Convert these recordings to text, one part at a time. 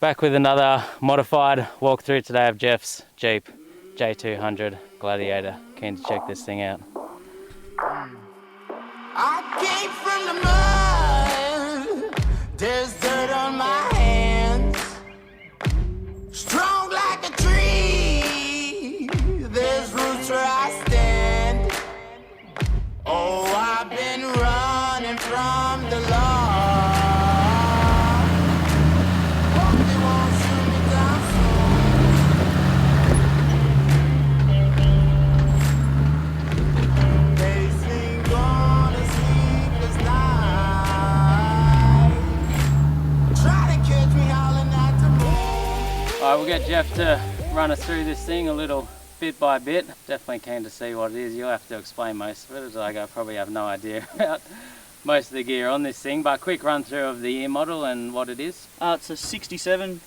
Back with another modified walkthrough today of Jeff's Jeep J200 Gladiator. Keen to check this thing out. I came from the mud, there's dirt on my hands. Strong like a tree, there's roots where I stand. Oh, I've been running from the law. Hope they won't shoot me down soon. Facing on a sleepless night. Try to catch me howling at the moon. Alright, we'll get Jeff to run us through this thing a little bit by bit. Definitely keen to see what it is. You'll have to explain most of it, as I probably have no idea about most of the gear on this thing, but quick run through of the year model and what it is. It's a 67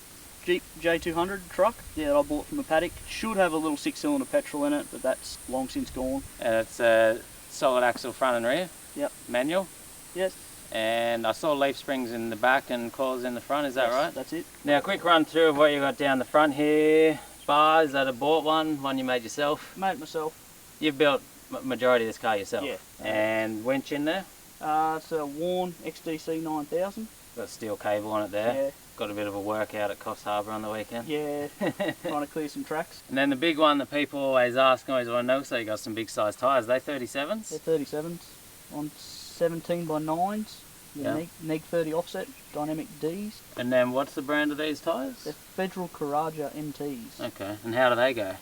Jeep J200 truck, that I bought from a paddock. Should have a little 6-cylinder petrol in it, but that's long since gone. And it's a solid axle front and rear. Yep. Manual. Yes. And I saw leaf springs in the back and coils in the front, is that Yes, right? That's it. Now quick run through of what you got down the front here. Bar, is that a bought one you made yourself? Made it myself. You've built majority of this car yourself? Yeah. And winch in there? It's a Warn XDC 9000. Got a steel cable on it there. Yeah. Got a bit of a workout at Coffs Harbour on the weekend. Yeah. Trying to clear some tracks. And then the big one that people always ask, always want to know, so you got some big size tyres. Are they 37s? They're 37s on 17 by 9s. Yeah. Neg 30 offset, dynamic Ds. And then what's the brand of these tyres? They're Federal Coraja MTs. Okay, and how do they go?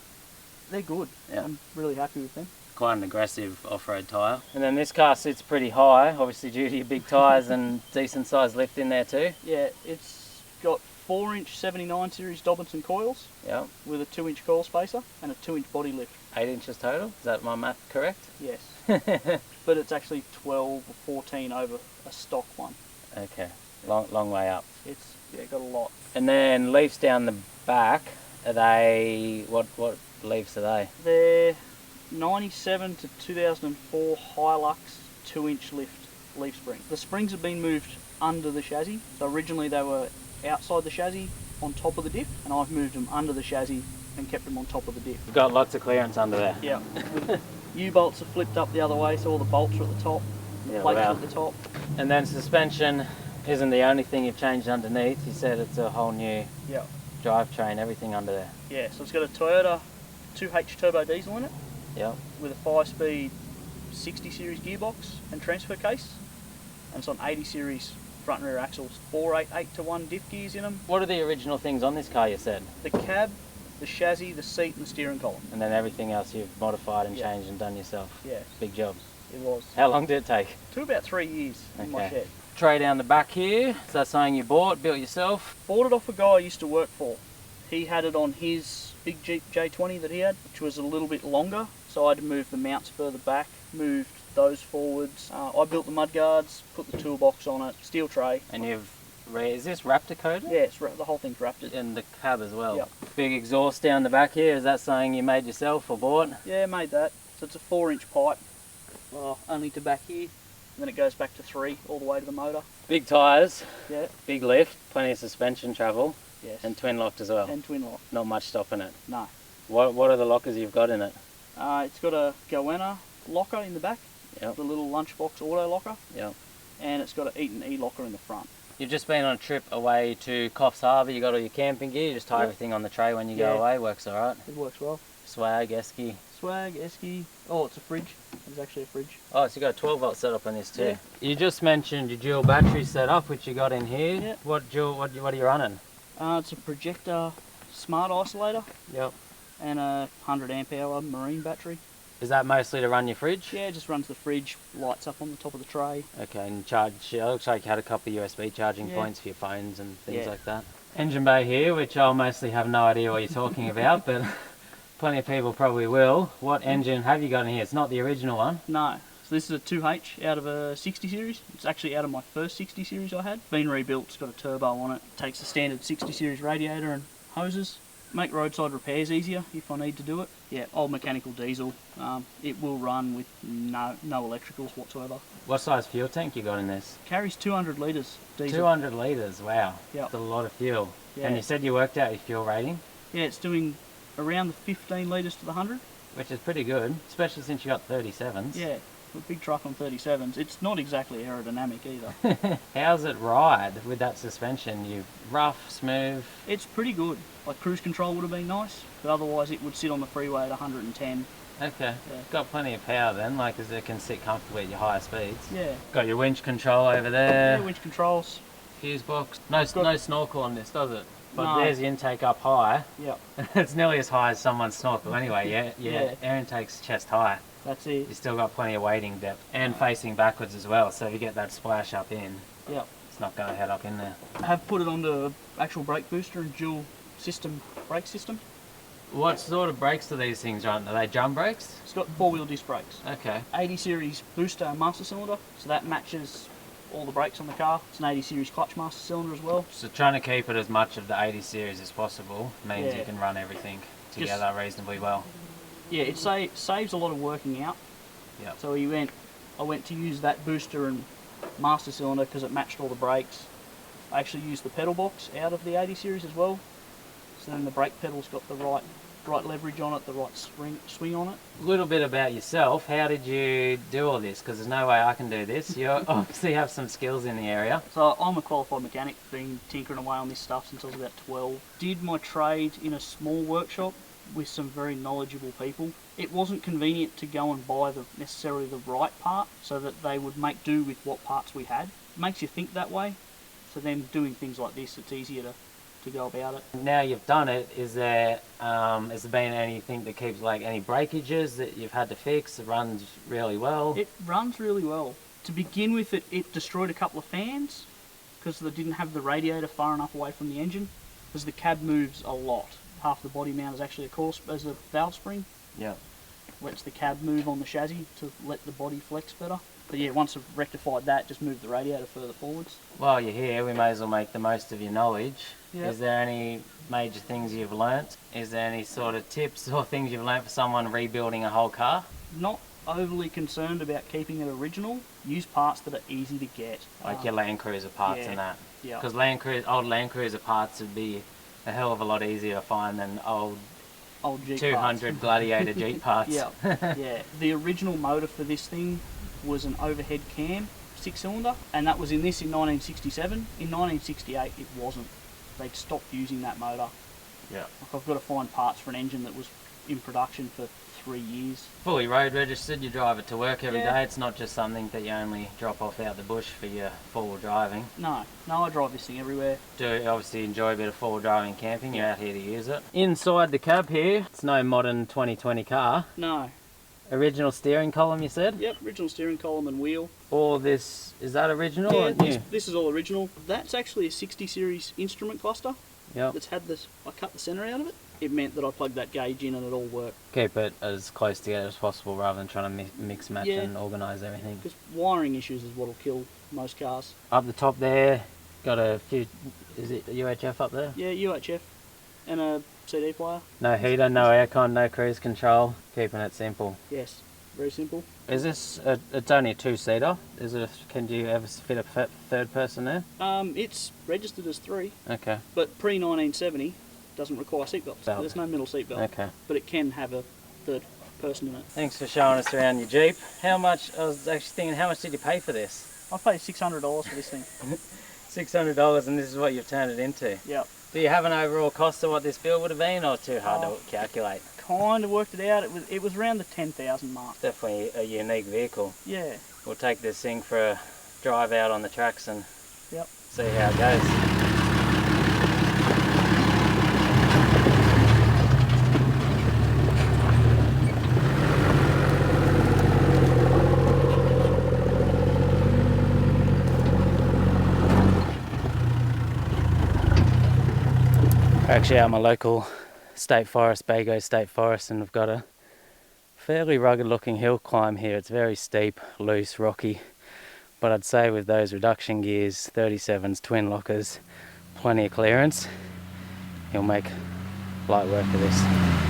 They're good. Yeah. I'm really happy with them. Quite an aggressive off-road tyre. And then this car sits pretty high, obviously due to your big tyres and decent sized lift in there too. Yeah, it's got 4-inch 79 series Dobinson coils Yep. with a 2-inch coil spacer and a 2-inch body lift. 8 inches total, is that my math correct? Yes. But it's actually 12 or 14 over a stock one. Okay, long way up. It's got a lot. And then leafs down the back, are they, what leafs are they? They're 97 to 2004 Hilux 2-inch lift leaf spring. The springs have been moved under the chassis. So originally they were outside the chassis on top of the diff, and I've moved them under the chassis and kept them on top of the diff. You've got lots of clearance under there. Yeah. U-bolts are flipped up the other way, so all the bolts are at the top, the Yeah, plates wow. are at the top. And then suspension isn't the only thing you've changed underneath. You said it's a whole new Yeah. drivetrain, everything under there. Yeah, so it's got a Toyota 2H turbo diesel in it Yep. with a 5-speed 60 series gearbox and transfer case. And it's on 80 series front and rear axles. 4/8/8-1 diff gears in them. What are the original things on this car you said? The cab, the chassis, the seat and the steering column. And then everything else you've modified and Yeah. changed and done yourself. Yeah, Big job. it was. How long did it take? Took about 3 years in my Okay. shed. Tray down the back here. Is that something you bought, built yourself? Bought it off a guy I used to work for. He had it on his big Jeep J20 that he had, which was a little bit longer. So I had to move the mounts further back, moved those forwards. I built the mudguards, put the toolbox on it, steel tray. And is this Raptor coated? Yeah, the whole thing's wrapped it. And the cab as well. Yep. Big exhaust down the back here. Is that something you made yourself or bought? Yeah, made that. So it's a 4-inch pipe, only to back here. And then it goes back to 3 all the way to the motor. Big tyres, Yeah, big lift, plenty of suspension travel, yes. and twin locked as well. And twin lock. Not much stopping it. No. What are the lockers you've got in it? It's got a Goanna locker in the back, Yep. the little lunchbox auto locker, Yep. and it's got an Eaton E-locker in the front. You've just been on a trip away to Coffs Harbour. You got all your camping gear. You just tie Yep. everything on the tray when you Yeah. go away. Works all right. It works well. Swag, esky. Swag, esky. Oh, it's a fridge. It's actually a fridge. Oh, so you got a 12-volt setup on this too. Yeah. You just mentioned your dual battery setup, which you got in here. Yeah. What are you running? It's a Projector smart isolator Yep. and a 100 amp hour marine battery. Is that mostly to run your fridge? Yeah, it just runs the fridge, lights up on the top of the tray. Okay, and charge. It looks like you had a couple of USB charging Yeah. points for your phones and things Yeah. like that. Engine bay here, which I'll mostly have no idea what you're talking about, but plenty of people probably will. What engine have you got in here? It's not the original one. No. So this is a 2H out of a 60 series. It's actually out of my first 60 series I had. Been rebuilt, it's got a turbo on it. Takes a standard 60 series radiator and hoses. make roadside repairs easier if I need to do it. Yeah, old mechanical diesel. It will run with no electricals whatsoever. What size fuel tank you got in this? Carries 200 litres diesel. 200 litres, wow. Yep. That's a lot of fuel. Yeah. And you said you worked out your fuel rating, Yeah, it's doing around the 15 litres to the 100. which is pretty good, especially since you got 37s. Yeah, a big truck on 37s. It's not exactly aerodynamic either. How's it ride with that suspension? You rough, smooth? It's pretty good. Like cruise control would have been nice, but otherwise it would sit on the freeway at 110. Okay. Yeah. Got plenty of power then, like as it can sit comfortably at your higher speeds. Yeah. Got your winch control over there. Yeah, winch controls. Fuse box. No snorkel on this, does it? But No. there's the intake up high. Yep, It's nearly as high as someone's snorkel anyway, yeah? Yeah. Air intake's chest high. that's it. You still got plenty of wading depth. And facing backwards as well, so if you get that splash up in, Yep. it's not going to head up in there. I have put it onto an actual brake booster and dual system brake system. What sort of brakes do these things run? Are they drum brakes? It's got four-wheel disc brakes. Okay. 80 series booster and master cylinder, so that matches all the brakes on the car. It's an 80 series clutch master cylinder as well. So trying to keep it as much of the 80 series as possible means Yeah. you can run everything together reasonably well. Yeah, it saves a lot of working out. Yep. So I went to use that booster and master cylinder because it matched all the brakes. I actually used the pedal box out of the 80 series as well. So then the brake pedal's got the right leverage on it, the right swing on it. A little bit about yourself. How did you do all this? Because there's no way I can do this. You obviously have some skills in the area. So I'm a qualified mechanic, been tinkering away on this stuff since I was about 12. Did my trade in a small workshop with some very knowledgeable people. It wasn't convenient to go and buy necessarily the right part, so that they would make do with what parts we had. It makes you think that way. So then doing things like this, it's easier to go about it. Now you've done it, has there been anything that keeps, like, any breakages that you've had to fix? It runs really well. It runs really well. To begin with, it destroyed a couple of fans because they didn't have the radiator far enough away from the engine, because the cab moves a lot. Half the body mount is actually a valve spring. Yeah. Lets the cab move on the chassis to let the body flex better. But yeah, once I've rectified that, just move the radiator further forwards. While you're here, we may as well make the most of your knowledge. Yeah. Is there any major things you've learnt? Is there any sort of tips or things you've learnt for someone rebuilding a whole car? Not overly concerned about keeping it original. Use parts that are easy to get. Like your Land Cruiser parts yeah. and that? Yeah. Because old Land Cruiser parts would be a hell of a lot easier to find than old Jeep 200 parts. Gladiator Jeep parts. Yeah, yeah. The original motor for this thing was an overhead cam 6-cylinder, and that was in this in 1967. In 1968, it wasn't. They'd stopped using that motor. Yeah. Like, I've got to find parts for an engine that was in production for 3 years. Fully road registered, you drive it to work every Yeah. day. It's not just something that you only drop off out the bush for your four-wheel driving. No, I drive this thing everywhere. Do obviously enjoy a bit of four-wheel driving camping. You're out here to use it. Inside the cab here, it's no modern 2020 car. No. Original steering column, you said? Yep, original steering column and wheel. All this, is that original or Yeah, new? this is all original. That's actually a 60 series instrument cluster. Yep. That's had this. I cut the centre out of it. It meant that I plugged that gauge in and it all worked. Keep it as close together as possible rather than trying to mix, match Yeah. and organise everything. Because wiring issues is what'll kill most cars. Up the top there, got a few, is it UHF up there? Yeah, UHF and a CD player. No heater, no aircon, no cruise control. Keeping it simple. Yes, very simple. Is this, it's only a two-seater. Can you ever fit a third person there? It's registered as 3, Okay, but pre-1970 doesn't require seatbelts. Belt. There's no middle seatbelt, okay. but it can have a third person in it. Thanks for showing us around your Jeep. How much, I was actually thinking, how much did you pay for this? I paid $600 for this thing. $600, and this is what you've turned it into. Yep. Do you have an overall cost of what this build would have been, or too hard to calculate? Kind of worked it out. It was around the 10,000 mark. Definitely a unique vehicle. Yeah. We'll take this thing for a drive out on the tracks and Yep. see how it goes. We're actually out my local state forest, Bago State Forest, and we've got a fairly rugged looking hill climb here. It's very steep, loose, rocky, but I'd say with those reduction gears, 37s, twin lockers, plenty of clearance, you'll make light work of this.